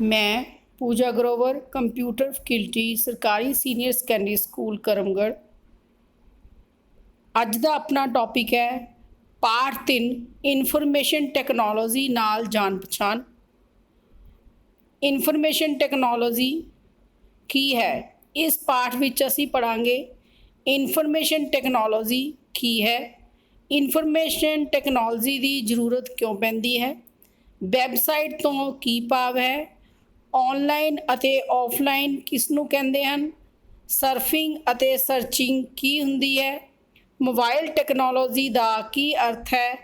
मैं पूजा Grover computer faculty सरकारी senior secondary school करमगढ़। अज का अपना टॉपिक है पार्ट 3 इनफॉर्मेशन टैक्नोलॉजी नाल जान पछाण। इनफॉर्मेशन टैक्नोलॉजी की है, इस पाठ विच असीं पढ़ांगे इनफॉर्मेशन टैक्नोलॉजी की है, इनफॉर्मेशन टैक्नोलॉजी की जरूरत क्यों पैंदी है, वैबसाइट तो की भाव है, ऑनलाइन अते ऑफलाइन किसनूं कहंदे हन, सर्फिंग अते सर्चिंग की हुंदी है, मोबाइल टैक्नोलॉजी का की अर्थ है,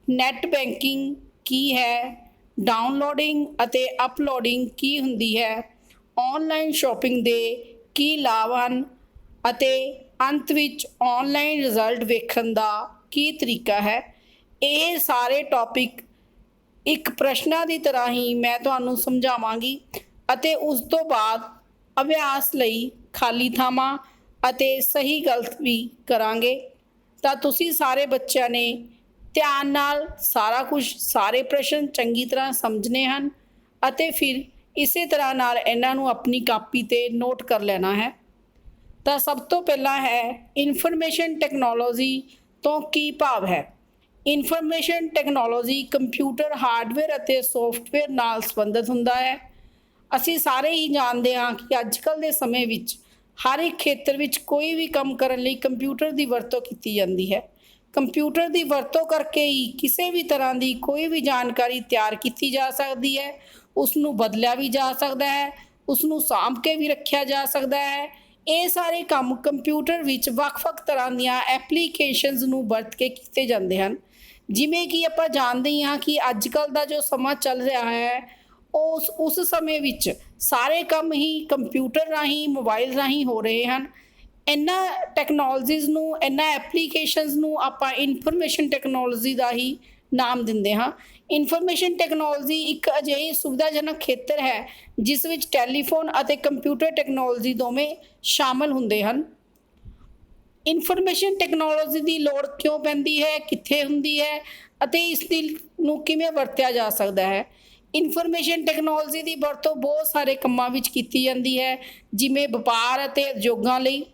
नैट बैंकिंग की है, डाउनलोडिंग अते अपलोडिंग की हुंदी है, ऑनलाइन शॉपिंग दे की लाभ हन अते अंत विच ऑनलाइन रिजल्ट वेखण दा की तरीका है। ये सारे टॉपिक एक प्रश्नां की तरह ही मैं तुहानूं समझावांगी अते उस तो बाद अभ्यास लई खाली थावां अते सही गलत भी करांगे। तां तुसीं सारे बच्चों ने ध्यान नाल सारा कुछ सारे प्रश्न चंगी तरह समझने हैं अते फिर इसे तरह नाल इन्हां नूं अपनी कापी ते नोट कर लेना है। तो सब तो पहला है इनफॉर्मेशन टैक्नोलॉजी तो की भाव है। इनफॉर्मेशन टैक्नोलॉजी कंप्यूटर हार्डवेयर अते सॉफ्टवेयर नाल संबंधित हुंदा है। असीं सारे ही जानते हाँ कि अजकल के समय विच हर एक खेत्र विच कोई भी काम करन लई कंप्यूटर की वरतों की जाती है। कंप्यूटर की वरतों करके ही किसी भी तरह की कोई भी जानकारी तैयार की जा सकती है, उसनूं बदलिया भी जा सकता है, उसनूं साँभ के भी रखा जा सकता है। ये सारे काम कंप्यूटर विच वख-वख तरह दीआं एप्लीकेशनस नूं वरत के कीते जांदे हन। जिमें कि आपां जानते ही हाँ कि अजकल का जो समा चल रहा है उस समय विच सारे काम ही कंप्यूटर राही मोबाइल राही हो रहे हैं। इन्हां टैक्नोलॉजीज़ नूं इन्हां एप्लीकेशनस नूं आपां इनफॉर्मेशन टैक्नोलॉजी का ही नाम दिंदे हाँ। इनफॉर्मेशन टैक्नोलॉजी एक अजिही सुविधाजनक खेत्र है जिस विच टैलीफोन अते कंप्यूटर टैक्नोलॉजी दोवें शामिल हुंदे हन। इनफॉर्मेशन टैक्नोलॉजी की लौड़ क्यों पैंदी है, कित्थे हुंदी है अते इसदी नूं किवें वरतिया जा सकता है। इनफॉर्मेशन टैक्नोलॉजी की वरतों बहुत सारे कामां विच कीती जांदी है, जिवें व्यापार अते उद्योगां लई,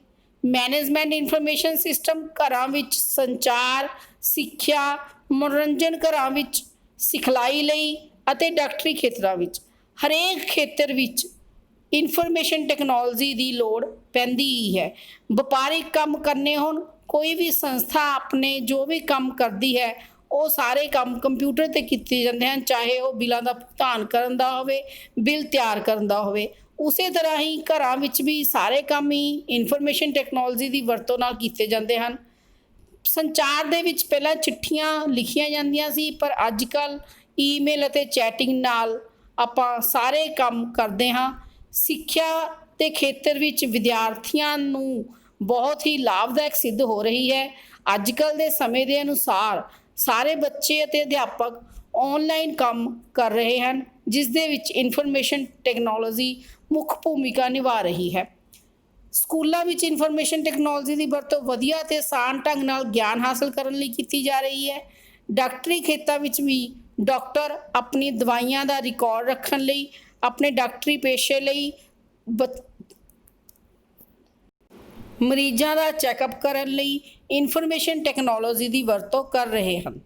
मैनेजमेंट इनफॉर्मेशन सिस्टम घरां विच संचार, सिक्ख्या, मनोरंजन घरां विच सिखलाई लई अते डॉक्टरी खेतरां विच हरेक खेतर विच इनफॉर्मेशन टैक्नोलॉजी की लौड़ पैंदी ही है। व्यापारिक काम करने होण, कोई भी संस्था अपने जो भी काम करती है वो सारे काम कंप्यूटर ते कीते जांदे हन, चाहे वो बिलों का भुगतान करन दा होवे, बिल तैयार करन दा होवे। उसे तरह ही घरां विच भी सारे काम ही इनफॉर्मेशन टैक्नोलॉजी की वरतों नाल कीते जांदे हन। संचार दे विच पहलां चिट्ठियां लिखियां जांदियां सी, पर अजकल ईमेल अते चैटिंग नाल आपां सारे काम करदे हाँ। सिक्ख्या के खेत्र विच विद्यार्थियों नूं बहुत ही लाभदायक सिद्ध हो रही है। अजकल के समय के अनुसार सारे बच्चे अते अध्यापक ऑनलाइन काम कर रहे हैं, जिस दे विच इनफॉर्मेशन टैक्नोलॉजी मुख्य भूमिका निभा रही है। स्कूलों में इनफॉर्मेशन टैक्नोलॉजी की वरतों वधिया ते आसान ढंग नाल ज्ञान हासिल करने लई कीती जा रही है। डॉक्टरी खेतों में भी डॉक्टर अपनी दवाइयां का रिकॉर्ड रखने लई, अपने डॉक्टरी पेशे लई मरीजों का चैकअप करने लई इनफॉर्मेशन टैक्नोलॉजी की वरतों कर रहे हैं।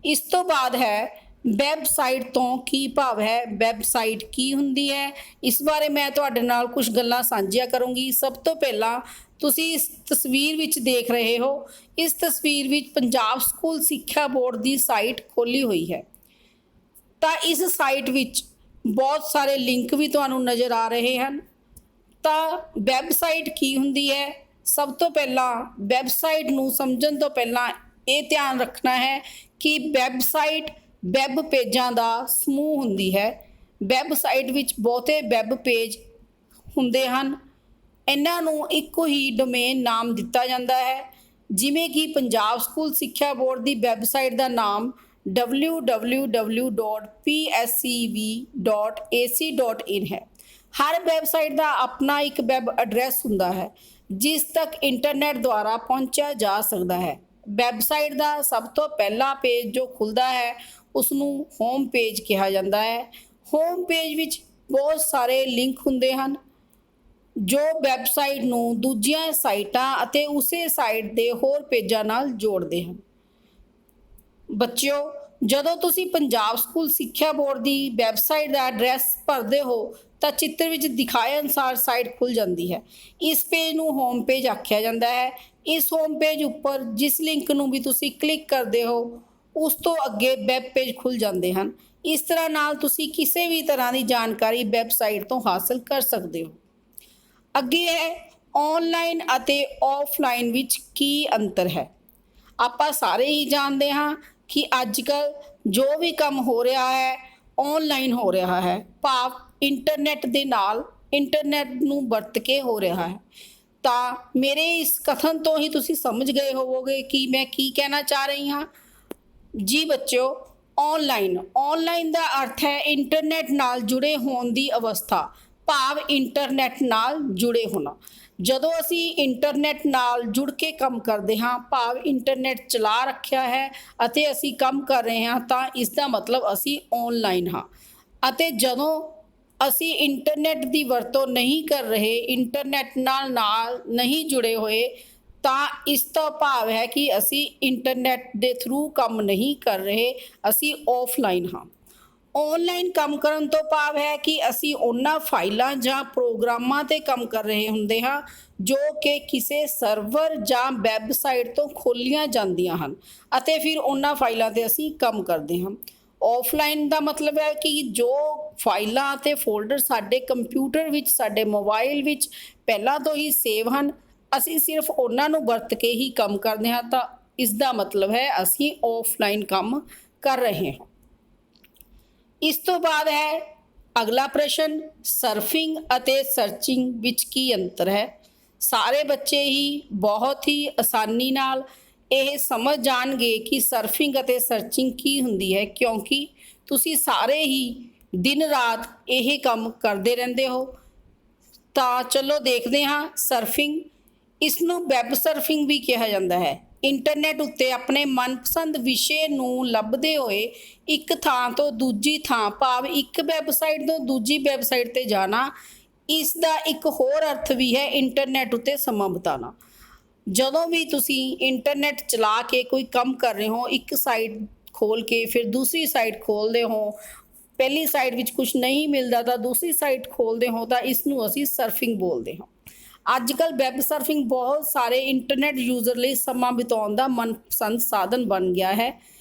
इस तो बाद है वैबसाइट तो की भाव है, वैबसाइट की हुंदी है, इस बारे मैं तुहाडे नाल कुछ गल्लां सांझियां करूँगी। सब तो पहला तुसी इस तस्वीर विच देख रहे हो, इस तस्वीर विच पंजाब स्कूल सिक्ख्या बोर्ड की साइट खोली हुई है। तो इस साइट विच बहुत सारे लिंक भी तुहानूं नज़र आ रहे हैं। तो वैबसाइट की हुंदी है, सब तो पहला वैबसाइट नूं समझण तो पहला ये ध्यान रखना है कि वैबसाइट वैब पेजां दा समूह हुंदी है। वैबसाइट विच बहुते वैब पेज हुंदे हन, इन्हां नूं इक्को ही डोमेन नाम दिता जाता है। जिमें कि पंजाब स्कूल सिक्ख्या बोर्ड की वैबसाइट का नाम www.pscv.ac.in है। हर वैबसाइट का अपना एक वैब एड्रैस हुंदा है जिस तक इंटरनेट द्वारा पहुँचा जा सकता है। वैबसाइट का सब तो पहला पेज जो खुलता है उसनूं होम पेज कहा जाता है। ਹੋਮ ਪੇਜ ਵਿੱਚ ਬਹੁਤ ਸਾਰੇ ਲਿੰਕ ਹੁੰਦੇ ਹਨ ਜੋ ਵੈਬਸਾਈਟ ਨੂੰ ਦੂਜੀਆਂ ਸਾਈਟਾਂ ਅਤੇ ਉਸੇ ਸਾਈਟ ਦੇ ਹੋਰ ਪੇਜਾਂ ਨਾਲ ਜੋੜਦੇ ਹਨ। ਬੱਚਿਓ, ਜਦੋਂ ਤੁਸੀਂ ਪੰਜਾਬ ਸਕੂਲ ਸਿੱਖਿਆ ਬੋਰਡ ਦੀ ਵੈਬਸਾਈਟ ਦਾ ਐਡਰੈਸ ਭਰਦੇ ਹੋ ਤਾਂ ਚਿੱਤਰ ਵਿੱਚ ਦਿਖਾਏ ਅਨੁਸਾਰ ਸਾਈਟ ਖੁੱਲ੍ਹ ਜਾਂਦੀ ਹੈ। ਇਸ ਪੇਜ ਨੂੰ ਹੋਮ ਪੇਜ ਆਖਿਆ ਜਾਂਦਾ ਹੈ। ਇਸ ਹੋਮ ਪੇਜ ਉੱਪਰ ਜਿਸ ਲਿੰਕ ਨੂੰ ਵੀ ਤੁਸੀਂ ਕਲਿੱਕ ਕਰਦੇ ਹੋ ਉਸ ਤੋਂ ਅੱਗੇ ਵੈਬ ਪੇਜ ਖੁੱਲ੍ਹ ਜਾਂਦੇ ਹਨ। ਇਸ ਤਰ੍ਹਾਂ ਨਾਲ ਤੁਸੀਂ ਕਿਸੇ ਵੀ ਤਰ੍ਹਾਂ ਦੀ ਜਾਣਕਾਰੀ ਵੈਬਸਾਈਟ ਤੋਂ ਹਾਸਲ ਕਰ ਸਕਦੇ ਹੋ। ਅੱਗੇ ਹੈ ਔਨਲਾਈਨ ਅਤੇ ਆਫਲਾਈਨ ਵਿੱਚ ਕੀ ਅੰਤਰ ਹੈ। ਆਪਾਂ ਸਾਰੇ ਹੀ ਜਾਣਦੇ ਹਾਂ ਕਿ ਅੱਜ ਕੱਲ੍ਹ ਜੋ ਵੀ ਕੰਮ ਹੋ ਰਿਹਾ ਹੈ ਔਨਲਾਈਨ ਹੋ ਰਿਹਾ ਹੈ, ਭਾਵ ਇੰਟਰਨੈਟ ਦੇ ਨਾਲ, ਇੰਟਰਨੈਟ ਨੂੰ ਵਰਤ ਕੇ ਹੋ ਰਿਹਾ ਹੈ। ਤਾਂ ਮੇਰੇ ਇਸ ਕਥਨ ਤੋਂ ਹੀ ਤੁਸੀਂ ਸਮਝ ਗਏ ਹੋਵੋਗੇ ਕਿ ਮੈਂ ਕੀ ਕਹਿਣਾ ਚਾਹ ਰਹੀ ਹਾਂ। ਜੀ ਬੱਚਿਓ, ਔਨਲਾਈਨ ਦਾ ਅਰਥ ਹੈ ਇੰਟਰਨੈਟ ਨਾਲ ਜੁੜੇ ਹੋਣ ਦੀ ਅਵਸਥਾ, ਭਾਵ ਇੰਟਰਨੈਟ ਨਾਲ ਜੁੜੇ ਹੋਣਾ। ਜਦੋਂ ਅਸੀਂ ਇੰਟਰਨੈਟ ਨਾਲ ਜੁੜ ਕੇ ਕੰਮ ਕਰਦੇ ਹਾਂ, ਭਾਵ ਇੰਟਰਨੈਟ ਚਲਾ ਰੱਖਿਆ ਹੈ ਅਤੇ ਅਸੀਂ ਕੰਮ ਕਰ ਰਹੇ ਹਾਂ, ਤਾਂ ਇਸ ਦਾ ਮਤਲਬ ਅਸੀਂ ਔਨਲਾਈਨ ਹਾਂ। ਅਤੇ ਜਦੋਂ ਅਸੀਂ ਇੰਟਰਨੈਟ ਦੀ ਵਰਤੋਂ ਨਹੀਂ ਕਰ ਰਹੇ, ਇੰਟਰਨੈਟ ਨਾਲ ਨਹੀਂ ਜੁੜੇ ਹੋਏ, ਤਾਂ ਇਸ ਦਾ ਭਾਵ ਹੈ ਕਿ ਅਸੀਂ ਇੰਟਰਨੈਟ ਦੇ ਥਰੂ ਕੰਮ ਨਹੀਂ ਕਰ ਰਹੇ, ਅਸੀਂ ਆਫਲਾਈਨ ਹਾਂ। ਔਨਲਾਈਨ ਕੰਮ ਕਰਨ ਤੋਂ ਭਾਵ ਹੈ ਕਿ ਅਸੀਂ ਉਹਨਾਂ ਫਾਈਲਾਂ ਜਾਂ ਪ੍ਰੋਗਰਾਮਾਂ 'ਤੇ ਕੰਮ ਕਰ ਰਹੇ ਹੁੰਦੇ ਹਾਂ ਜੋ ਕਿ ਕਿਸੇ ਸਰਵਰ ਜਾਂ ਵੈੱਬਸਾਈਟ ਤੋਂ ਖੋਲ੍ਹੀਆਂ ਜਾਂਦੀਆਂ ਹਨ ਅਤੇ ਫਿਰ ਉਹਨਾਂ ਫਾਈਲਾਂ 'ਤੇ ਅਸੀਂ ਕੰਮ ਕਰਦੇ ਹਾਂ। ਆਫਲਾਈਨ ਦਾ ਮਤਲਬ ਹੈ ਕਿ ਜੋ ਫਾਈਲਾਂ ਅਤੇ ਫੋਲਡਰ ਸਾਡੇ ਕੰਪਿਊਟਰ ਵਿੱਚ, ਸਾਡੇ ਮੋਬਾਈਲ ਵਿੱਚ ਪਹਿਲਾਂ ਤੋਂ ਹੀ ਸੇਵ ਹਨ, ਅਸੀਂ ਸਿਰਫ ਉਹਨਾਂ ਨੂੰ ਵਰਤ ਕੇ ਹੀ ਕੰਮ ਕਰਦੇ ਹਾਂ, ਤਾਂ ਇਸ ਦਾ ਮਤਲਬ ਹੈ ਅਸੀਂ ਆਫਲਾਈਨ ਕੰਮ ਕਰ ਰਹੇ ਹਾਂ। ਇਸ ਤੋਂ ਬਾਅਦ ਹੈ ਅਗਲਾ ਪ੍ਰਸ਼ਨ, ਸਰਫਿੰਗ ਅਤੇ ਸਰਚਿੰਗ ਵਿੱਚ ਕੀ ਅੰਤਰ ਹੈ। ਸਾਰੇ ਬੱਚੇ ਹੀ ਬਹੁਤ ਹੀ ਆਸਾਨੀ ਨਾਲ ਇਹ ਸਮਝ ਜਾਣਗੇ ਕਿ ਸਰਫਿੰਗ ਅਤੇ ਸਰਚਿੰਗ ਕੀ ਹੁੰਦੀ ਹੈ, ਕਿਉਂਕਿ ਤੁਸੀਂ ਸਾਰੇ ਹੀ ਦਿਨ ਰਾਤ ਇਹ ਕੰਮ ਕਰਦੇ ਰਹਿੰਦੇ ਹੋ। ਤਾਂ ਚਲੋ ਦੇਖਦੇ ਹਾਂ ਸਰਫਿੰਗ। ਇਸ ਨੂੰ ਵੈਬ ਸਰਫਿੰਗ ਵੀ ਕਿਹਾ ਜਾਂਦਾ ਹੈ। ਇੰਟਰਨੈਟ ਉੱਤੇ ਆਪਣੇ ਮਨਪਸੰਦ ਵਿਸ਼ੇ ਨੂੰ ਲੱਭਦੇ ਹੋਏ ਇੱਕ ਥਾਂ ਤੋਂ ਦੂਜੀ ਥਾਂ, ਭਾਵ ਇੱਕ ਵੈਬਸਾਈਟ ਤੋਂ ਦੂਜੀ ਵੈਬਸਾਈਟ 'ਤੇ ਜਾਣਾ। ਇਸ ਦਾ ਇੱਕ ਹੋਰ ਅਰਥ ਵੀ ਹੈ ਇੰਟਰਨੈਟ ਉੱਤੇ ਸਮਾਂ ਬਿਤਾਉਣਾ। ਜਦੋਂ ਵੀ ਤੁਸੀਂ ਇੰਟਰਨੈਟ ਚਲਾ ਕੇ ਕੋਈ ਕੰਮ ਕਰ ਰਹੇ ਹੋ, ਇੱਕ ਸਾਈਟ ਖੋਲ੍ਹ ਕੇ ਫਿਰ ਦੂਸਰੀ ਸਾਈਟ ਖੋਲ੍ਹਦੇ ਹੋ, ਪਹਿਲੀ ਸਾਈਟ ਵਿੱਚ ਕੁਝ ਨਹੀਂ ਮਿਲਦਾ ਤਾਂ ਦੂਸਰੀ ਸਾਈਟ ਖੋਲ੍ਹਦੇ ਹੋ, ਤਾਂ ਇਸ ਨੂੰ ਅਸੀਂ ਸਰਫਿੰਗ ਬੋਲਦੇ ਹਾਂ। ਅੱਜ ਕੱਲ੍ਹ ਵੈਬ ਸਰਫਿੰਗ ਬਹੁਤ ਸਾਰੇ ਇੰਟਰਨੈਟ ਯੂਜ਼ਰ ਲਈ ਸਮਾਂ ਬਿਤਾਉਣ ਦਾ ਮਨਪਸੰਦ ਸਾਧਨ ਬਣ ਗਿਆ ਹੈ।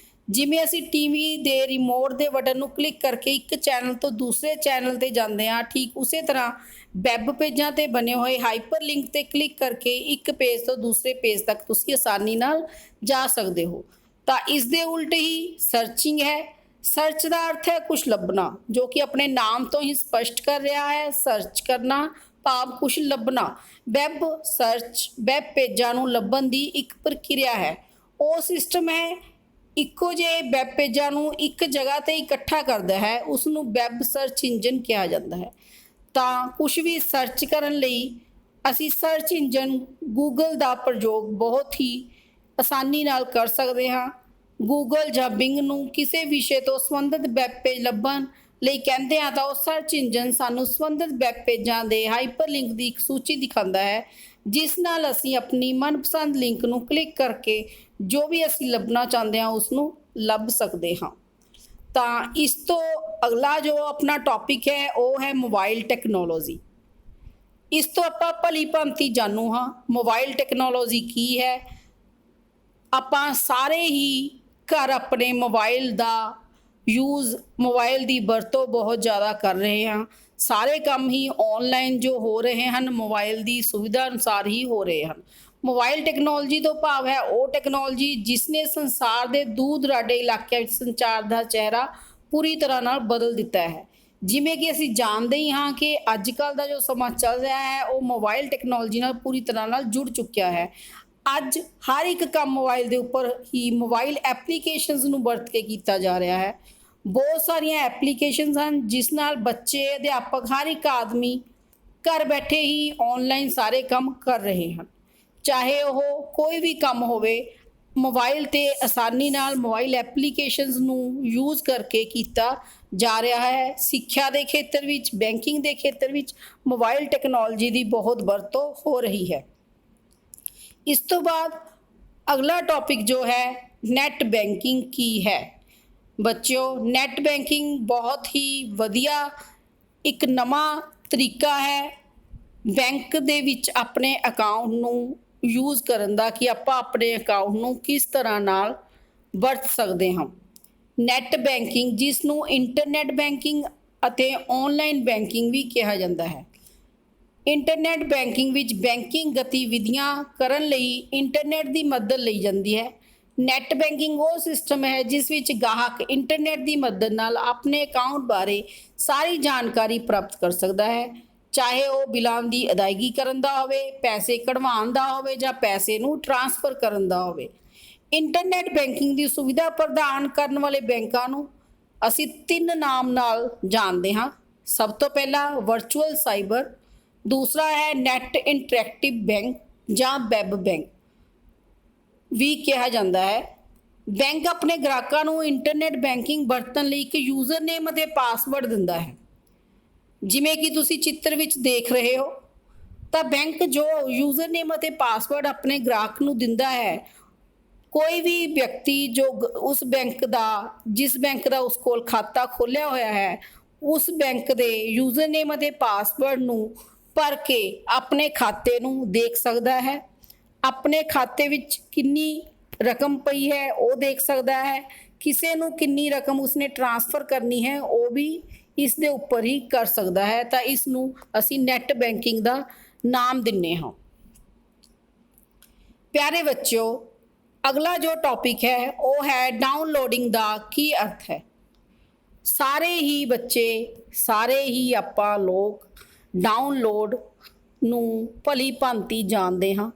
ਜਿਵੇਂ ਅਸੀਂ ਟੀਵੀ ਦੇ ਰਿਮੋਟ ਦੇ ਬਟਨ ਨੂੰ ਕਲਿੱਕ ਕਰਕੇ ਇੱਕ ਚੈਨਲ ਤੋਂ ਦੂਸਰੇ ਚੈਨਲ 'ਤੇ ਜਾਂਦੇ ਹਾਂ, ਠੀਕ ਉਸੇ ਤਰ੍ਹਾਂ ਵੈਬ ਪੇਜਾਂ 'ਤੇ ਬਣੇ ਹੋਏ ਹਾਈਪਰ ਲਿੰਕ 'ਤੇ ਕਲਿੱਕ ਕਰਕੇ ਇੱਕ ਪੇਜ ਤੋਂ ਦੂਸਰੇ ਪੇਜ ਤੱਕ ਤੁਸੀਂ ਆਸਾਨੀ ਨਾਲ ਜਾ ਸਕਦੇ ਹੋ। ਤਾਂ ਇਸ ਦੇ ਉਲਟ ਹੀ ਸਰਚਿੰਗ ਹੈ। ਸਰਚ ਦਾ ਅਰਥ ਹੈ ਕੁਝ ਲੱਭਣਾ, ਜੋ ਕਿ ਆਪਣੇ ਨਾਮ ਤੋਂ ਹੀ ਸਪਸ਼ਟ ਕਰ ਰਿਹਾ ਹੈ। ਸਰਚ ਕਰਨਾ ਭਾਵ ਕੁਝ ਲੱਭਣਾ। ਵੈਬ ਸਰਚ ਵੈਬ ਪੇਜਾਂ ਨੂੰ ਲੱਭਣ ਦੀ ਇੱਕ ਪ੍ਰਕਿਰਿਆ ਹੈ। ਉਹ ਸਿਸਟਮ ਹੈ ਇੱਕੋ ਜਿਹੇ ਵੈਬ ਪੇਜਾਂ ਨੂੰ ਇੱਕ ਜਗ੍ਹਾ 'ਤੇ ਇਕੱਠਾ ਕਰਦਾ ਹੈ, ਉਸ ਨੂੰ ਵੈਬ ਸਰਚ ਇੰਜਨ ਕਿਹਾ ਜਾਂਦਾ ਹੈ। ਤਾਂ ਕੁਝ ਵੀ ਸਰਚ ਕਰਨ ਲਈ ਅਸੀਂ ਸਰਚ ਇੰਜਨ ਗੂਗਲ ਦਾ ਪ੍ਰਯੋਗ ਬਹੁਤ ਹੀ ਆਸਾਨੀ ਨਾਲ ਕਰ ਸਕਦੇ ਹਾਂ। ਗੂਗਲ ਜਾਂ ਬਿੰਗ ਨੂੰ ਕਿਸੇ ਵਿਸ਼ੇ ਤੋਂ ਸੰਬੰਧਿਤ ਵੈਬ ਪੇਜ ਲੱਭਣ ਲਈ ਕਹਿੰਦੇ ਹਾਂ ਤਾਂ ਉਹ ਸਰਚ ਇੰਜਨ ਸਾਨੂੰ ਸੰਬੰਧਿਤ ਵੈਬ ਪੇਜਾਂ ਦੇ ਹਾਈਪਰਲਿੰਕ ਦੀ ਇੱਕ ਸੂਚੀ ਦਿਖਾਉਂਦਾ ਹੈ, ਜਿਸ ਨਾਲ ਅਸੀਂ ਆਪਣੀ ਮਨਪਸੰਦ ਲਿੰਕ ਨੂੰ ਕਲਿੱਕ ਕਰਕੇ ਜੋ ਵੀ ਅਸੀਂ ਲੱਭਣਾ ਚਾਹੁੰਦੇ ਹਾਂ ਉਸ ਨੂੰ ਲੱਭ ਸਕਦੇ ਹਾਂ। ਤਾਂ ਇਸ ਤੋਂ ਅਗਲਾ ਜੋ ਆਪਣਾ ਟੌਪਿਕ ਹੈ ਉਹ ਹੈ ਮੋਬਾਈਲ ਟੈਕਨੋਲੋਜੀ। ਇਸ ਤੋਂ ਆਪਾਂ ਭਲੀ ਭਾਂਤੀ ਜਾਣੂ ਹਾਂ ਮੋਬਾਈਲ ਟੈਕਨੋਲੋਜੀ ਕੀ ਹੈ। ਆਪਾਂ ਸਾਰੇ ਹੀ ਘਰ ਆਪਣੇ ਮੋਬਾਈਲ ਦਾ ਯੂਜ਼, ਮੋਬਾਈਲ ਦੀ ਵਰਤੋਂ ਬਹੁਤ ਜ਼ਿਆਦਾ ਕਰ ਰਹੇ ਹਾਂ। ਸਾਰੇ ਕੰਮ ਹੀ ਔਨਲਾਈਨ ਜੋ ਹੋ ਰਹੇ ਹਨ ਮੋਬਾਈਲ ਦੀ ਸੁਵਿਧਾ ਅਨੁਸਾਰ ਹੀ ਹੋ ਰਹੇ ਹਨ। ਮੋਬਾਈਲ ਟੈਕਨੋਲੋਜੀ ਤੋਂ ਭਾਵ ਹੈ ਉਹ ਟੈਕਨੋਲੋਜੀ ਜਿਸ ਨੇ ਸੰਸਾਰ ਦੇ ਦੂਰ ਦੁਰਾਡੇ ਇਲਾਕਿਆਂ ਵਿੱਚ ਸੰਚਾਰ ਦਾ ਚਿਹਰਾ ਪੂਰੀ ਤਰ੍ਹਾਂ ਨਾਲ ਬਦਲ ਦਿੱਤਾ ਹੈ। ਜਿਵੇਂ ਕਿ ਅਸੀਂ ਜਾਣਦੇ ਹੀ ਹਾਂ ਕਿ ਅੱਜ ਕੱਲ੍ਹ ਦਾ ਜੋ ਸਮਾਂ ਚੱਲ ਰਿਹਾ ਹੈ ਉਹ ਮੋਬਾਈਲ ਟੈਕਨੋਲੋਜੀ ਨਾਲ ਪੂਰੀ ਤਰ੍ਹਾਂ ਨਾਲ ਜੁੜ ਚੁੱਕਿਆ ਹੈ। ਅੱਜ ਹਰ ਇੱਕ ਕੰਮ ਮੋਬਾਈਲ ਦੇ ਉੱਪਰ ਹੀ ਮੋਬਾਈਲ ਐਪਲੀਕੇਸ਼ਨਸ ਨੂੰ ਵਰਤ ਕੇ ਕੀਤਾ ਜਾ ਰਿਹਾ ਹੈ। ਬਹੁਤ ਸਾਰੀਆਂ ਐਪਲੀਕੇਸ਼ਨਸ ਹਨ ਜਿਸ ਨਾਲ ਬੱਚੇ, ਅਧਿਆਪਕ, ਹਰ ਇੱਕ ਆਦਮੀ ਘਰ ਬੈਠੇ ਹੀ ਔਨਲਾਈਨ ਸਾਰੇ ਕੰਮ ਕਰ ਰਹੇ ਹਨ। ਚਾਹੇ ਉਹ ਕੋਈ ਵੀ ਕੰਮ ਹੋਵੇ, ਮੋਬਾਈਲ 'ਤੇ ਆਸਾਨੀ ਨਾਲ ਮੋਬਾਈਲ ਐਪਲੀਕੇਸ਼ਨਸ ਨੂੰ ਯੂਜ਼ ਕਰਕੇ ਕੀਤਾ ਜਾ ਰਿਹਾ ਹੈ। ਸਿੱਖਿਆ ਦੇ ਖੇਤਰ ਵਿੱਚ, ਬੈਂਕਿੰਗ ਦੇ ਖੇਤਰ ਵਿੱਚ ਮੋਬਾਈਲ ਟੈਕਨੋਲੋਜੀ ਦੀ ਬਹੁਤ ਵਰਤੋਂ ਹੋ ਰਹੀ ਹੈ। ਇਸ ਤੋਂ ਬਾਅਦ ਅਗਲਾ ਟੌਪਿਕ ਜੋ ਹੈ ਨੈੱਟ ਬੈਂਕਿੰਗ ਕੀ ਹੈ। ਬੱਚਿਓ, ਨੈੱਟ ਬੈਂਕਿੰਗ ਬਹੁਤ ਹੀ ਵਧੀਆ ਇੱਕ ਨਵਾਂ ਤਰੀਕਾ ਹੈ ਬੈਂਕ ਦੇ ਵਿੱਚ ਆਪਣੇ ਅਕਾਊਂਟ ਨੂੰ ਯੂਜ਼ ਕਰਨ ਦਾ, ਕਿ ਆਪਾਂ ਆਪਣੇ ਅਕਾਊਂਟ ਨੂੰ ਕਿਸ ਤਰ੍ਹਾਂ ਨਾਲ ਵਰਤ ਸਕਦੇ ਹਾਂ। ਨੈੱਟ ਬੈਂਕਿੰਗ, ਜਿਸ ਨੂੰ ਇੰਟਰਨੈਟ ਬੈਂਕਿੰਗ ਅਤੇ ਔਨਲਾਈਨ ਬੈਂਕਿੰਗ ਵੀ ਕਿਹਾ ਜਾਂਦਾ ਹੈ। ਇੰਟਰਨੈਟ ਬੈਂਕਿੰਗ ਵਿੱਚ ਬੈਂਕਿੰਗ ਗਤੀਵਿਧੀਆਂ ਕਰਨ ਲਈ ਇੰਟਰਨੈਟ ਦੀ ਮਦਦ ਲਈ ਜਾਂਦੀ ਹੈ। ਨੈੱਟ ਬੈਂਕਿੰਗ ਉਹ ਸਿਸਟਮ ਹੈ ਜਿਸ ਵਿੱਚ ਗਾਹਕ ਇੰਟਰਨੈਟ ਦੀ ਮਦਦ ਨਾਲ ਆਪਣੇ ਅਕਾਊਂਟ ਬਾਰੇ ਸਾਰੀ ਜਾਣਕਾਰੀ ਪ੍ਰਾਪਤ ਕਰ ਸਕਦਾ ਹੈ, ਚਾਹੇ ਉਹ ਬਿੱਲਾਂ ਦੀ ਅਦਾਇਗੀ ਕਰਨ ਦਾ ਹੋਵੇ, ਪੈਸੇ ਕਢਵਾਉਣ ਦਾ ਹੋਵੇ ਜਾਂ ਪੈਸੇ ਨੂੰ ਟ੍ਰਾਂਸਫਰ ਕਰਨ ਦਾ ਹੋਵੇ। ਇੰਟਰਨੈਟ ਬੈਂਕਿੰਗ ਦੀ ਸੁਵਿਧਾ ਪ੍ਰਦਾਨ ਕਰਨ ਵਾਲੇ ਬੈਂਕਾਂ ਨੂੰ ਅਸੀਂ 3 ਨਾਮ ਨਾਲ ਜਾਣਦੇ ਹਾਂ। ਸਭ ਤੋਂ ਪਹਿਲਾ ਵਰਚੁਅਲ ਸਾਈਬਰ, ਦੂਸਰਾ ਹੈ ਨੈੱਟ ਇੰਟਰੈਕਟਿਵ ਬੈਂਕ ਜਾਂ ਵੈਬ ਬੈਂਕ ਵੀ ਕਿਹਾ ਜਾਂਦਾ ਹੈ। ਬੈਂਕ ਆਪਣੇ ਗ੍ਰਾਹਕਾਂ ਨੂੰ ਇੰਟਰਨੈਟ ਬੈਂਕਿੰਗ ਵਰਤਣ ਲਈ ਇੱਕ ਯੂਜ਼ਰ ਨੇਮ ਅਤੇ ਪਾਸਵਰਡ ਦਿੰਦਾ ਹੈ। ਜਿਵੇਂ ਕਿ ਤੁਸੀਂ ਚਿੱਤਰ ਵਿੱਚ ਦੇਖ ਰਹੇ ਹੋ, ਤਾਂ ਬੈਂਕ ਜੋ ਯੂਜ਼ਰ ਨੇਮ ਅਤੇ ਪਾਸਵਰਡ ਆਪਣੇ ਗ੍ਰਾਹਕ ਨੂੰ ਦਿੰਦਾ ਹੈ, ਕੋਈ ਵੀ ਵਿਅਕਤੀ ਜੋ ਉਸ ਬੈਂਕ ਦਾ, ਜਿਸ ਬੈਂਕ ਦਾ ਉਸ ਕੋਲ ਖਾਤਾ ਖੋਲ੍ਹਿਆ ਹੋਇਆ ਹੈ, ਉਸ ਬੈਂਕ ਦੇ ਯੂਜ਼ਰ ਨੇਮ ਅਤੇ ਪਾਸਵਰਡ ਨੂੰ ਭਰ ਕੇ ਆਪਣੇ ਖਾਤੇ ਨੂੰ ਦੇਖ ਸਕਦਾ ਹੈ। ਆਪਣੇ ਖਾਤੇ ਵਿੱਚ ਕਿੰਨੀ ਰਕਮ ਪਈ ਹੈ ਉਹ ਦੇਖ ਸਕਦਾ ਹੈ। ਕਿਸੇ ਨੂੰ ਕਿੰਨੀ ਰਕਮ ਉਸਨੇ ਟ੍ਰਾਂਸਫਰ ਕਰਨੀ ਹੈ ਉਹ ਵੀ ਇਸ ਦੇ ਉੱਪਰ ਹੀ ਕਰ ਸਕਦਾ ਹੈ। ਤਾਂ ਇਸ ਨੂੰ ਅਸੀਂ ਨੈੱਟ ਬੈਂਕਿੰਗ ਦਾ ਨਾਮ ਦਿੰਦੇ ਹਾਂ। ਪਿਆਰੇ ਬੱਚਿਓ, ਅਗਲਾ ਜੋ ਟੌਪਿਕ ਹੈ ਉਹ ਹੈ ਡਾਊਨਲੋਡਿੰਗ ਦਾ ਕੀ ਅਰਥ ਹੈ। ਸਾਰੇ ਹੀ ਬੱਚੇ, ਸਾਰੇ ਹੀ ਆਪਾਂ ਲੋਕ ਡਾਊਨਲੋਡ ਨੂੰ ਭਲੀ ਭਾਂਤੀ ਜਾਣਦੇ ਹਾਂ।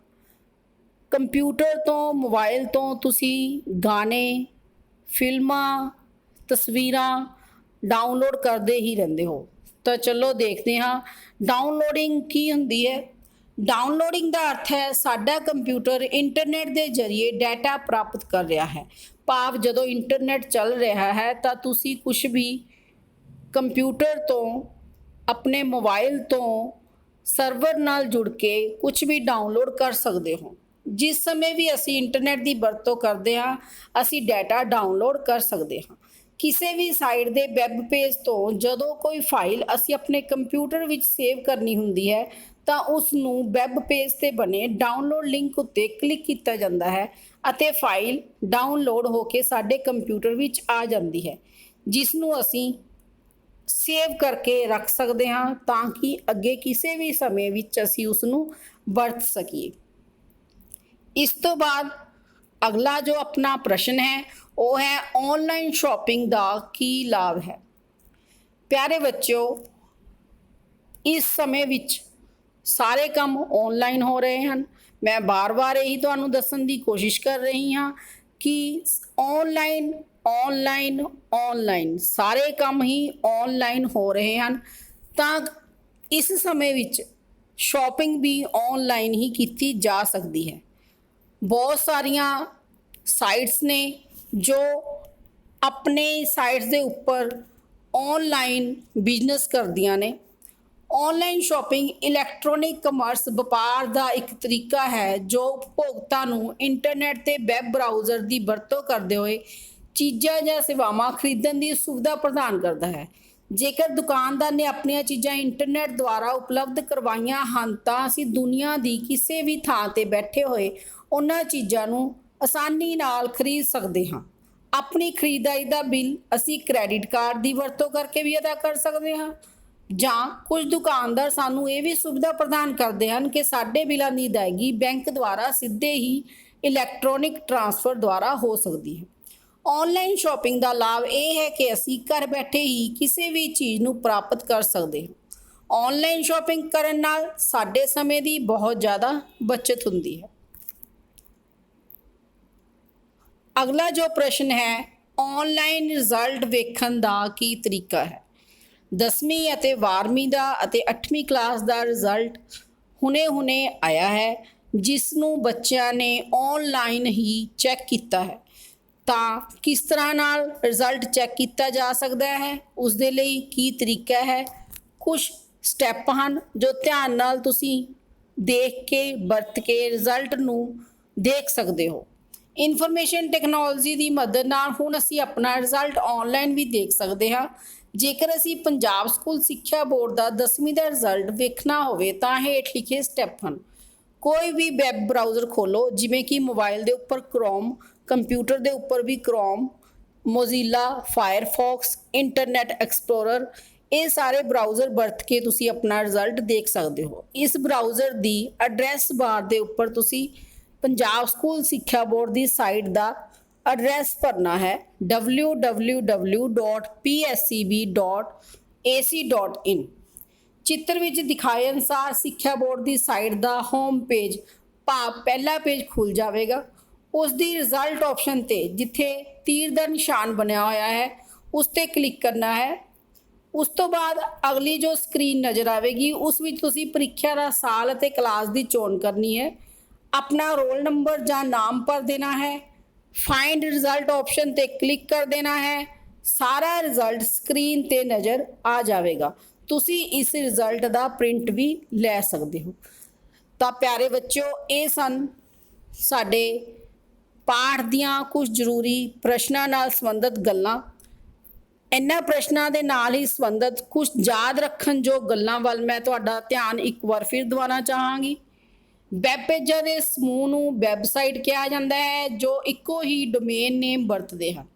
ਕੰਪਿਊਟਰ ਤੋਂ, ਮੋਬਾਈਲ ਤੋਂ ਤੁਸੀਂ ਗਾਣੇ, ਫਿਲਮਾਂ, ਤਸਵੀਰਾਂ ਡਾਊਨਲੋਡ ਕਰਦੇ ਹੀ ਰਹਿੰਦੇ ਹੋ। ਤਾਂ ਚਲੋ ਦੇਖਦੇ ਹਾਂ ਡਾਊਨਲੋਡਿੰਗ ਕੀ ਹੁੰਦੀ ਹੈ। ਡਾਊਨਲੋਡਿੰਗ ਦਾ ਅਰਥ ਹੈ ਸਾਡਾ ਕੰਪਿਊਟਰ ਇੰਟਰਨੈਟ ਦੇ ਜ਼ਰੀਏ ਡਾਟਾ ਪ੍ਰਾਪਤ ਕਰ ਰਿਹਾ ਹੈ। ਭਾਵ ਜਦੋਂ ਇੰਟਰਨੈਟ ਚੱਲ ਰਿਹਾ ਹੈ ਤਾਂ ਤੁਸੀਂ ਕੁਝ ਵੀ ਕੰਪਿਊਟਰ ਤੋਂ, ਆਪਣੇ ਮੋਬਾਈਲ ਤੋਂ ਸਰਵਰ ਨਾਲ ਜੁੜ ਕੇ ਕੁਝ ਵੀ ਡਾਊਨਲੋਡ ਕਰ ਸਕਦੇ ਹੋ। ਜਿਸ ਸਮੇਂ ਵੀ ਅਸੀਂ ਇੰਟਰਨੈਟ ਦੀ ਵਰਤੋਂ ਕਰਦੇ ਹਾਂ, ਅਸੀਂ ਡਾਟਾ ਡਾਊਨਲੋਡ ਕਰ ਸਕਦੇ ਹਾਂ। ਕਿਸੇ ਵੀ ਸਾਈਟ ਦੇ ਵੈਬ ਪੇਜ ਤੋਂ ਜਦੋਂ ਕੋਈ ਫਾਈਲ ਅਸੀਂ ਆਪਣੇ ਕੰਪਿਊਟਰ ਵਿੱਚ ਸੇਵ ਕਰਨੀ ਹੁੰਦੀ ਹੈ ਤਾਂ ਉਸ ਨੂੰ ਵੈਬ ਪੇਜ 'ਤੇ ਬਣੇ ਡਾਊਨਲੋਡ ਲਿੰਕ ਉੱਤੇ ਕਲਿੱਕ ਕੀਤਾ ਜਾਂਦਾ ਹੈ ਅਤੇ ਫਾਈਲ ਡਾਊਨਲੋਡ ਹੋ ਕੇ ਸਾਡੇ ਕੰਪਿਊਟਰ ਵਿੱਚ ਆ ਜਾਂਦੀ ਹੈ, ਜਿਸ ਨੂੰ ਅਸੀਂ ਸੇਵ ਕਰਕੇ ਰੱਖ ਸਕਦੇ ਹਾਂ ਤਾਂ ਕਿ ਅੱਗੇ ਕਿਸੇ ਵੀ ਸਮੇਂ ਵਿੱਚ ਅਸੀਂ ਉਸ ਨੂੰ ਵਰਤ ਸਕੀਏ। ਇਸ ਤੋਂ ਬਾਅਦ ਅਗਲਾ ਜੋ ਆਪਣਾ ਪ੍ਰਸ਼ਨ ਹੈ ਉਹ ਹੈ ਔਨਲਾਈਨ ਸ਼ਾਪਿੰਗ ਦਾ ਕੀ ਲਾਭ ਹੈ। ਪਿਆਰੇ ਬੱਚਿਓ, ਇਸ ਸਮੇਂ ਵਿੱਚ ਸਾਰੇ ਕੰਮ ਔਨਲਾਈਨ ਹੋ ਰਹੇ ਹਨ। ਮੈਂ ਬਾਰ-ਬਾਰ ਇਹੀ ਤੁਹਾਨੂੰ ਦੱਸਣ ਦੀ ਕੋਸ਼ਿਸ਼ ਕਰ ਰਹੀ ਹਾਂ ਕਿ ਔਨਲਾਈਨ ਸਾਰੇ ਕੰਮ ਹੀ ਔਨਲਾਈਨ ਹੋ ਰਹੇ ਹਨ। ਤਾਂ ਇਸ ਸਮੇਂ ਵਿੱਚ ਸ਼ਾਪਿੰਗ ਵੀ ਔਨਲਾਈਨ ਹੀ ਕੀਤੀ ਜਾ ਸਕਦੀ ਹੈ। ਬਹੁਤ ਸਾਰੀਆਂ ਸਾਈਟਸ ਨੇ ਜੋ ਆਪਣੇ ਸਾਈਟਸ ਦੇ ਉੱਪਰ ਔਨਲਾਈਨ ਬਿਜ਼ਨਸ ਕਰਦੀਆਂ ਨੇ। ਔਨਲਾਈਨ ਸ਼ਾਪਿੰਗ ਇਲੈਕਟ੍ਰੋਨਿਕ ਕਮਰਸ ਵਪਾਰ ਦਾ ਇੱਕ ਤਰੀਕਾ ਹੈ ਜੋ ਉਪਭੋਗਤਾ ਨੂੰ ਇੰਟਰਨੈਟ ਤੇ ਵੈਬ ਬਰਾਊਜ਼ਰ ਦੀ ਵਰਤੋਂ ਕਰਦੇ ਹੋਏ ਚੀਜ਼ਾਂ ਜਾਂ ਸੇਵਾਵਾਂ ਖਰੀਦਣ ਦੀ ਸੁਵਿਧਾ ਪ੍ਰਦਾਨ ਕਰਦਾ ਹੈ। ਜੇਕਰ ਦੁਕਾਨਦਾਰ ਨੇ ਆਪਣੀਆਂ ਚੀਜ਼ਾਂ ਇੰਟਰਨੈਟ ਦੁਆਰਾ ਉਪਲਬਧ ਕਰਵਾਈਆਂ ਹਨ ਤਾਂ ਅਸੀਂ ਦੁਨੀਆ ਦੀ ਕਿਸੇ ਵੀ ਥਾਂ 'ਤੇ ਬੈਠੇ ਹੋਏ ਉਹਨਾਂ ਚੀਜ਼ਾਂ ਨੂੰ ਆਸਾਨੀ ਨਾਲ ਖਰੀਦ ਸਕਦੇ ਹਾਂ। ਆਪਣੀ ਖਰੀਦਦਾਰੀ ਦਾ ਬਿੱਲ ਅਸੀਂ ਕ੍ਰੈਡਿਟ ਕਾਰਡ ਦੀ ਵਰਤੋਂ ਕਰਕੇ ਵੀ ਅਦਾ ਕਰ ਸਕਦੇ ਹਾਂ, ਜਾਂ ਕੁਝ ਦੁਕਾਨਦਾਰ ਸਾਨੂੰ ਇਹ ਵੀ ਸੁਵਿਧਾ ਪ੍ਰਦਾਨ ਕਰਦੇ ਹਨ ਕਿ ਸਾਡੇ ਬਿੱਲਾਂ ਦੀ ਅਦਾਇਗੀ ਬੈਂਕ ਦੁਆਰਾ ਸਿੱਧੇ ਹੀ ਇਲੈਕਟ੍ਰੋਨਿਕ ਟ੍ਰਾਂਸਫਰ ਦੁਆਰਾ ਹੋ ਸਕਦੀ ਹੈ। ਔਨਲਾਈਨ ਸ਼ਾਪਿੰਗ ਦਾ ਲਾਭ ਇਹ ਹੈ ਕਿ ਅਸੀਂ ਘਰ ਬੈਠੇ ਹੀ ਕਿਸੇ ਵੀ ਚੀਜ਼ ਨੂੰ ਪ੍ਰਾਪਤ ਕਰ ਸਕਦੇ ਹਾਂ। ਔਨਲਾਈਨ ਸ਼ਾਪਿੰਗ ਕਰਨ ਨਾਲ ਸਾਡੇ ਸਮੇਂ ਦੀ ਬਹੁਤ ਜ਼ਿਆਦਾ ਬਚਤ ਹੁੰਦੀ ਹੈ। ਅਗਲਾ ਜੋ ਪ੍ਰਸ਼ਨ ਹੈ, ਔਨਲਾਈਨ ਰਿਜ਼ਲਟ ਵੇਖਣ ਦਾ ਕੀ ਤਰੀਕਾ ਹੈ। 10ਵੀਂ ਅਤੇ 12ਵੀਂ ਦਾ ਅਤੇ 8ਵੀਂ ਕਲਾਸ ਦਾ ਰਿਜ਼ਲਟ ਹੁਣੇ ਆਇਆ ਹੈ, ਜਿਸ ਨੂੰ ਬੱਚਿਆਂ ਨੇ ਔਨਲਾਈਨ ਹੀ ਚੈੱਕ ਕੀਤਾ ਹੈ। ਤਾਂ ਕਿਸ ਤਰ੍ਹਾਂ ਨਾਲ ਰਿਜ਼ਲਟ ਚੈੱਕ ਕੀਤਾ ਜਾ ਸਕਦਾ ਹੈ, ਉਸ ਦੇ ਲਈ ਕੀ ਤਰੀਕਾ ਹੈ। ਕੁਝ ਸਟੈਪ ਹਨ ਜੋ ਧਿਆਨ ਨਾਲ ਤੁਸੀਂ ਦੇਖ ਕੇ ਵਰਤ ਕੇ ਰਿਜ਼ਲਟ ਨੂੰ ਦੇਖ ਸਕਦੇ ਹੋ। ਇਨਫੋਰਮੇਸ਼ਨ ਟੈਕਨੋਲੋਜੀ ਦੀ ਮਦਦ ਨਾਲ ਹੁਣ ਅਸੀਂ ਆਪਣਾ ਰਿਜ਼ਲਟ ਆਨਲਾਈਨ ਵੀ ਦੇਖ ਸਕਦੇ ਹਾਂ। ਜੇਕਰ ਅਸੀਂ ਪੰਜਾਬ ਸਕੂਲ ਸਿੱਖਿਆ ਬੋਰਡ ਦਾ 10ਵੀਂ ਦਾ ਰਿਜ਼ਲਟ ਵੇਖਣਾ ਹੋਵੇ ਤਾਂ ਹੇਠ ਲਿਖੇ ਸਟੈਪ ਹਨ। ਕੋਈ ਵੀ ਵੈਬ ਬਰਾਊਜ਼ਰ ਖੋਲੋ, ਜਿਵੇਂ ਕਿ ਮੋਬਾਈਲ ਦੇ ਉੱਪਰ ਕ੍ਰੋਮ, ਕੰਪਿਊਟਰ ਦੇ ਉੱਪਰ ਵੀ Chrome, Mozilla, Firefox, Internet Explorer, ਇਹ ਸਾਰੇ ਬਰਾਊਜ਼ਰ ਵਰਤ ਕੇ ਤੁਸੀਂ ਆਪਣਾ ਰਿਜ਼ਲਟ ਦੇਖ ਸਕਦੇ ਹੋ। ਇਸ ਬਰਾਊਜ਼ਰ ਦੀ ਐਡਰੈਸ ਬਾਰ ਦੇ ਉੱਪਰ ਤੁਸੀਂ ਪੰਜਾਬ ਸਕੂਲ ਸਿੱਖਿਆ ਬੋਰਡ ਦੀ ਸਾਈਟ ਦਾ ਐਡਰੈਸ ਭਰਨਾ ਹੈ www.pscb.ac.in। ਚਿੱਤਰ ਵਿੱਚ ਦਿਖਾਏ ਅਨੁਸਾਰ ਸਿੱਖਿਆ ਬੋਰਡ ਦੀ ਸਾਈਟ ਦਾ ਹੋਮ ਪੇਜ ਭਾਵ ਪਹਿਲਾ ਪੇਜ ਖੁੱਲ ਜਾਵੇਗਾ। ਉਸ ਦੀ ਰਿਜ਼ਲਟ ਆਪਸ਼ਨ ਤੇ ਜਿੱਥੇ ਤੀਰ ਦਾ ਨਿਸ਼ਾਨ ਬਣਿਆ ਹੋਇਆ ਹੈ ਉਸ ਤੇ ਕਲਿੱਕ ਕਰਨਾ ਹੈ। ਉਸ ਤੋਂ ਬਾਅਦ ਅਗਲੀ ਜੋ ਸਕਰੀਨ ਨਜ਼ਰ ਆਵੇਗੀ ਉਸ ਵਿੱਚ ਤੁਸੀਂ ਪ੍ਰੀਖਿਆ ਦਾ ਸਾਲ ਅਤੇ ਕਲਾਸ ਦੀ ਚੋਣ ਕਰਨੀ ਹੈ। ਆਪਣਾ ਰੋਲ ਨੰਬਰ ਜਾਂ ਨਾਮ ਭਰ ਦੇਣਾ ਹੈ। ਫਾइंड रिजल्ट ऑप्शन ਤੇ ਕਲਿੱਕ ਕਰ ਦੇਣਾ ਹੈ। ਸਾਰਾ ਰਿਜ਼ਲਟ ਸਕਰੀਨ ਤੇ ਨਜ਼ਰ ਆ ਜਾਵੇਗਾ। ਤੁਸੀਂ ਇਸ ਰਿਜ਼ਲਟ ਦਾ ਪ੍ਰਿੰਟ ਵੀ ਲੈ ਸਕਦੇ ਹੋ। ਤਾਂ ਪਿਆਰੇ ਬੱਚਿਓ, ਇਹ ਸਨ ਸਾਡੇ ਪਾਠ ਦੀਆਂ ਕੁਝ ਜ਼ਰੂਰੀ ਪ੍ਰਸ਼ਨਾਂ ਨਾਲ ਸੰਬੰਧਿਤ ਗੱਲਾਂ। ਇਹਨਾਂ ਪ੍ਰਸ਼ਨਾਂ ਦੇ ਨਾਲ ਹੀ ਸੰਬੰਧਿਤ ਕੁਝ ਯਾਦ ਰੱਖਣ ਜੋ ਗੱਲਾਂ ਵੱਲ ਮੈਂ ਤੁਹਾਡਾ ਧਿਆਨ ਇੱਕ ਵਾਰ ਫਿਰ ਦਿਵਾਉਣਾ ਚਾਹਾਂਗੀ। ਵੈਬ ਪੇਜਾਂ ਦੇ ਸਮੂਹ ਨੂੰ ਵੈਬਸਾਈਟ ਕਿਹਾ ਜਾਂਦਾ ਹੈ ਜੋ ਇੱਕੋ ਹੀ ਡੋਮੇਨ ਨੇਮ ਵਰਤਦੇ ਹਨ।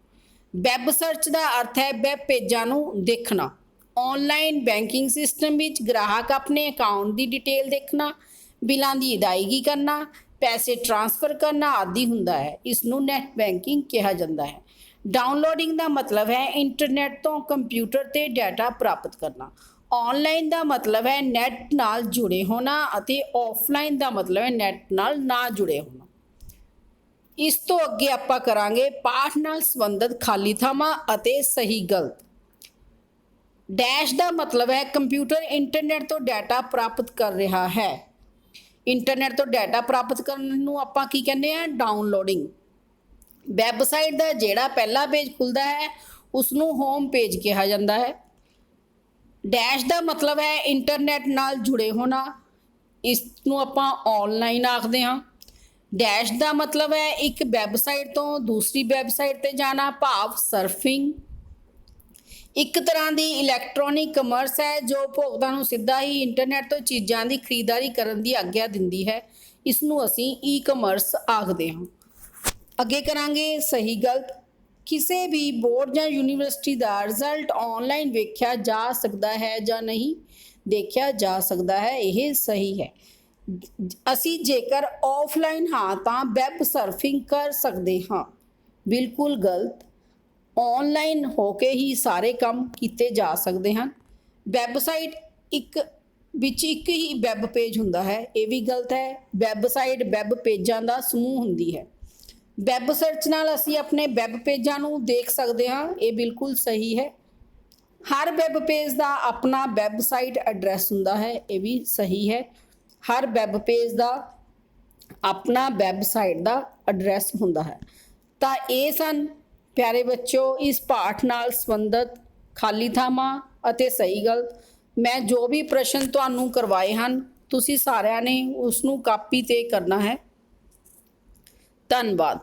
ਵੈਬ ਸਰਚ ਦਾ ਅਰਥ ਹੈ ਵੈਬ ਪੇਜਾਂ ਨੂੰ ਦੇਖਣਾ। ਆਨਲਾਈਨ ਬੈਂਕਿੰਗ ਸਿਸਟਮ ਵਿੱਚ ਗ੍ਰਾਹਕ ਆਪਣੇ ਅਕਾਊਂਟ ਦੀ ਡਿਟੇਲ ਦੇਖਣਾ, ਬਿੱਲਾਂ ਦੀ ਅਦਾਇਗੀ ਕਰਨਾ, ਪੈਸੇ ਟ੍ਰਾਂਸਫਰ ਕਰਨਾ ਆਦਿ ਹੁੰਦਾ ਹੈ। ਇਸ ਨੂੰ ਨੈਟ ਬੈਂਕਿੰਗ ਕਿਹਾ ਜਾਂਦਾ ਹੈ। ਡਾਊਨਲੋਡਿੰਗ ਦਾ ਮਤਲਬ ਹੈ ਇੰਟਰਨੈਟ ਤੋਂ ਕੰਪਿਊਟਰ ਤੇ ਡਾਟਾ ਪ੍ਰਾਪਤ ਕਰਨਾ। ਆਨਲਾਈਨ ਦਾ ਮਤਲਬ ਹੈ ਨੈਟ ਨਾਲ ਜੁੜੇ ਹੋਣਾ ਅਤੇ ਆਫਲਾਈਨ ਦਾ ਮਤਲਬ ਹੈ ਨੈਟ ਨਾਲ ਨਾ ਜੁੜੇ ਹੋਣਾ। ਇਸ ਤੋਂ ਅੱਗੇ ਆਪਾਂ ਕਰਾਂਗੇ ਪਾਠ ਨਾਲ ਸੰਬੰਧਿਤ ਖਾਲੀ ਥਾਵਾਂ ਅਤੇ ਸਹੀ ਗਲਤ। ਡੈਸ਼ ਦਾ ਮਤਲਬ ਹੈ ਕੰਪਿਊਟਰ ਇੰਟਰਨੈਟ ਤੋਂ ਡਾਟਾ ਪ੍ਰਾਪਤ ਕਰ ਰਿਹਾ ਹੈ। ਇੰਟਰਨੈਟ ਤੋਂ ਡਾਟਾ ਪ੍ਰਾਪਤ ਕਰਨ ਨੂੰ ਆਪਾਂ ਕੀ ਕਹਿੰਦੇ ਆ? ਡਾਊਨਲੋਡਿੰਗ। ਵੈਬਸਾਈਟ ਦਾ ਜਿਹੜਾ ਪਹਿਲਾ ਪੇਜ ਖੁੱਲਦਾ ਹੈ ਉਸ ਨੂੰ ਹੋਮ ਪੇਜ ਕਿਹਾ ਜਾਂਦਾ ਹੈ। ਡੈਸ਼ ਦਾ ਮਤਲਬ ਹੈ ਇੰਟਰਨੈਟ ਨਾਲ ਜੁੜੇ ਹੋਣਾ, ਇਸ ਨੂੰ ਆਪਾਂ ਆਨਲਾਈਨ ਆਖਦੇ ਹਾਂ। ਡੈਸ਼ ਦਾ ਮਤਲਬ ਹੈ ਇੱਕ ਵੈਬਸਾਈਟ ਤੋਂ ਦੂਸਰੀ ਵੈਬਸਾਈਟ ਤੇ ਜਾਣਾ ਭਾਵ ਸਰਫਿੰਗ। ਇੱਕ ਤਰ੍ਹਾਂ ਦੀ ਇਲੈਕਟ੍ਰੋਨਿਕ ਕਮਰਸ ਹੈ ਜੋ ਉਪਭੋਗਤਾ ਨੂੰ ਸਿੱਧਾ ਹੀ ਇੰਟਰਨੈਟ ਤੋਂ ਚੀਜ਼ਾਂ ਦੀ ਖਰੀਦਦਾਰੀ ਕਰਨ ਦੀ ਆਗਿਆ ਦਿੰਦੀ ਹੈ। ਇਸ ਨੂੰ ਅਸੀਂ ਈ ਕਮਰਸ ਆਖਦੇ ਹਾਂ। ਅੱਗੇ ਕਰਾਂਗੇ ਸਹੀ ਗਲਤ। ਕਿਸੇ ਵੀ ਬੋਰਡ ਜਾਂ ਯੂਨੀਵਰਸਿਟੀ ਦਾ ਰਿਜ਼ਲਟ ਆਨਲਾਈਨ ਵੇਖਿਆ ਜਾ ਸਕਦਾ ਹੈ ਜਾਂ ਨਹੀਂ ਦੇਖਿਆ ਜਾ ਸਕਦਾ ਹੈ, ਇਹ ਸਹੀ ਹੈ। ਅਸੀਂ ਜੇਕਰ ਆਫਲਾਈਨ ਹਾਂ ਤਾਂ ਵੈਬ ਸਰਫਿੰਗ ਕਰ ਸਕਦੇ ਹਾਂ, ਬਿਲਕੁਲ ਗਲਤ। ਆਨਲਾਈਨ ਹੋ ਕੇ ਹੀ ਸਾਰੇ ਕੰਮ ਕੀਤੇ ਜਾ ਸਕਦੇ ਹਨ। ਵੈਬਸਾਈਟ ਵਿੱਚ ਇੱਕ ਹੀ ਵੈਬ ਪੇਜ ਹੁੰਦਾ ਹੈ, ਇਹ ਵੀ ਗਲਤ ਹੈ। ਵੈਬਸਾਈਟ ਵੈਬ ਪੇਜਾਂ ਦਾ ਸਮੂਹ ਹੁੰਦੀ ਹੈ। ਵੈਬ ਸਰਚ ਨਾਲ ਅਸੀਂ ਆਪਣੇ ਵੈਬ ਪੇਜਾਂ ਨੂੰ ਦੇਖ ਸਕਦੇ ਹਾਂ, ਇਹ ਬਿਲਕੁਲ ਸਹੀ ਹੈ। ਹਰ ਵੈਬ ਪੇਜ ਦਾ ਆਪਣਾ ਵੈਬਸਾਈਟ ਐਡਰੈਸ ਹੁੰਦਾ ਹੈ, ਇਹ ਵੀ ਸਹੀ ਹੈ। ਹਰ ਵੈਬ ਪੇਜ ਦਾ ਆਪਣਾ ਵੈਬਸਾਈਟ ਦਾ ਐਡਰੈਸ ਹੁੰਦਾ ਹੈ। ਤਾਂ ਇਹ ਸਨ ਪਿਆਰੇ ਬੱਚਿਓ ਇਸ ਪਾਠ ਨਾਲ ਸੰਬੰਧਿਤ ਖਾਲੀ ਥਾਵਾਂ ਅਤੇ ਸਹੀ ਗਲਤ। ਮੈਂ ਜੋ ਵੀ ਪ੍ਰਸ਼ਨ ਤੁਹਾਨੂੰ ਕਰਵਾਏ ਹਨ ਤੁਸੀਂ ਸਾਰਿਆਂ ਨੇ ਉਸ ਨੂੰ ਕਾਪੀ ਤੇ ਕਰਨਾ ਹੈ। ਧੰਨਵਾਦ।